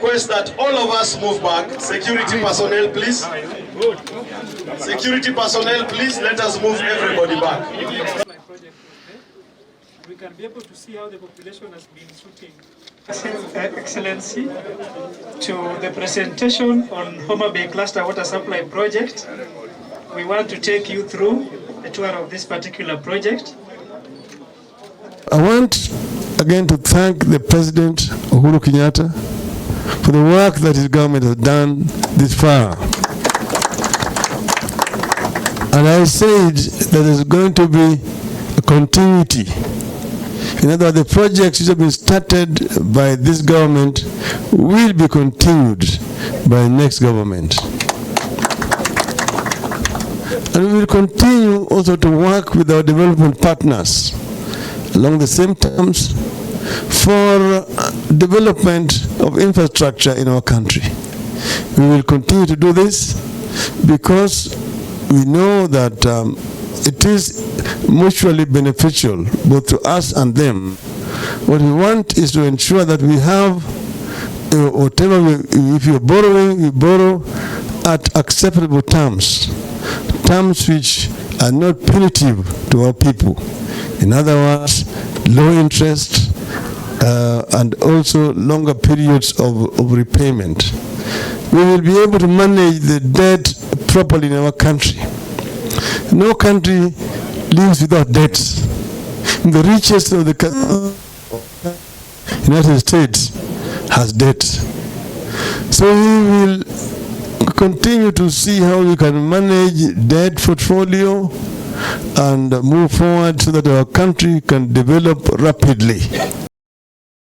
Request that all of us move back. Security personnel, please. Security personnel, please. Let us move everybody back. We can be able to see how the population has been shooting. Excellency, to the presentation on Homabay Cluster Water Supply Project. We want to take you through a tour of this particular project. I want again to thank the President Uhuru Kenyatta for the work that his government has done this far. And I said that there's going to be a continuity. In other words, the projects which have been started by this government will be continued by the next government. And we will continue also to work with our development partners along the same terms for development of infrastructure in our country. We will continue to do this because we know that it is mutually beneficial both to us and them. What we want is to ensure that we have whatever if you're borrowing, we borrow at acceptable terms, terms which are not punitive to our people. In other words, low interest and also longer periods of repayment. We will be able to manage the debt properly in our country. No country lives without debts. The richest of the United States has debt. So we will continue to see how we can manage debt portfolio and move forward so that our country can develop rapidly.